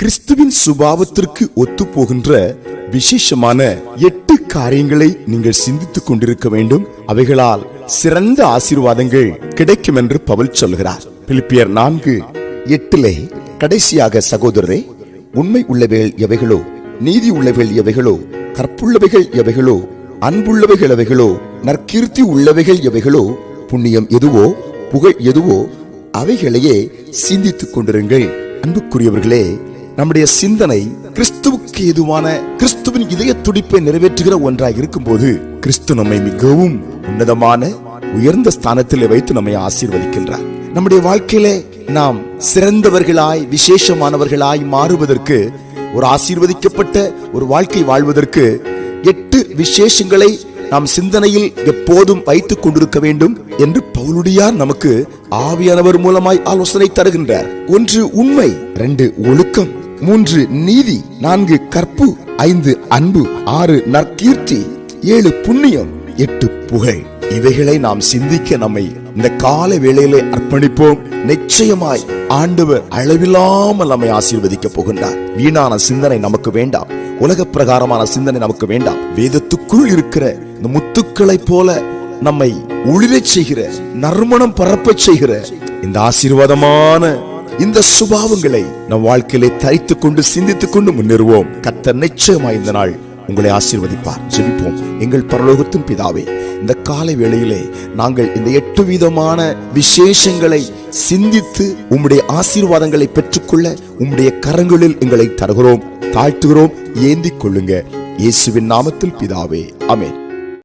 கிறிஸ்துவின் சுபாவத்திற்கு ஒத்து போகின்ற விசேஷமான 8 காரியங்களை நீங்கள் சிந்தித்துக் கொண்டிருக்க வேண்டும். அவைகளால் சிறந்த ஆசீர்வாதங்கள் கிடைக்கும் என்று பவுல் சொல்கிறார். பிலிப்பியர் 4:8 கடைசியாக, சகோதரரே, உண்மை உள்ளவைகள் எவைகளோ, நீதி உள்ளவைகள் எவைகளோ, கற்புள்ளவைகள் எவைகளோ, அன்புள்ளவைகள் எவைகளோ, நற்கீர்த்தி உள்ளவைகள் எவைகளோ, புண்ணியம் எதுவோ, புகழ் எதுவோ, அவைகளையே சிந்தித்துக் கொண்டிருங்கள். அன்புக்குரியவர்களே, நம்முடைய சிந்தனை கிறிஸ்துவுக்கு ஏதுவான, கிறிஸ்துவின் இதய துடிப்பை நிறைவேற்றுகிற ஒன்றாக இருக்கும் போது, கிறிஸ்து நம்மை மிகவும் உன்னதமான உயர்ந்த ஸ்தானத்தில் வைத்து நம்மை ஆசீர்வதிக்கின்றார். நம்முடைய வாழ்க்கையிலே நாம் சிறந்தவர்களாய், விசேஷமானவர்களாய் மாறுவதற்கு, ஒரு ஆசீர்வதிக்கப்பட்ட ஒரு வாழ்க்கை வாழ்வதற்கு 8 விசேஷங்களை நாம் சிந்தனையில் எப்போதும் வைத்துக் கொண்டிருக்க வேண்டும் என்று பவுலுடையார் நமக்கு ஆவியானவர் மூலமாய் ஆலோசனை தருகின்றார். 1 உண்மை, 2 ஒழுக்கம், 3 நீதி, 4 கற்பு, 5 அன்பு, 6 நற்கீர்த்தி, 7 புண்ணியம், 8 புகழ். இவைகளை நாம் சிந்திக்க நம்மை இந்த கால வேளையிலே அர்ப்பணிப்போம். நிச்சயமாய் ஆண்டவர் அளவில்லாமல் நம்மை ஆசீர்வதிக்க போகின்றார். வீணான சிந்தனை நமக்கு வேண்டாம். உலக பிரகாரமான சிந்தனை நமக்கு வேண்டாம். வேதத்துக்குள் இருக்கிற இந்த முத்துக்களை போல நம்மை ஒளிரச் செய்கிற, நறுமணம் பரப்பச் செய்கிற இந்த ஆசீர்வாதமான இந்த சுபாவங்களை நம் வாழ்க்கையிலே தரித்துக் கொண்டு சிந்தித்துக் கொண்டு முன்னேறுவோம். கர்த்தர் நிச்சயமாய் இந்த நாள் உங்களை ஆசீர்வதிப்பார். ஜெபிப்போம். எங்கள் பரலோகத்தின் பிதாவே, இந்த காலை வேளையிலே நாங்கள் இந்த 8 விதமான விசேஷங்களை சிந்தித்து உம்முடைய ஆசீர்வாதங்களை பெற்றுக்கொள்ள உம்முடைய கரங்களில் எங்களை தருகிறோம், தாழ்த்துகிறோம். ஏந்திக் கொள்ளுங்க. இயேசுவின் நாமத்தில் பிதாவே, ஆமென்.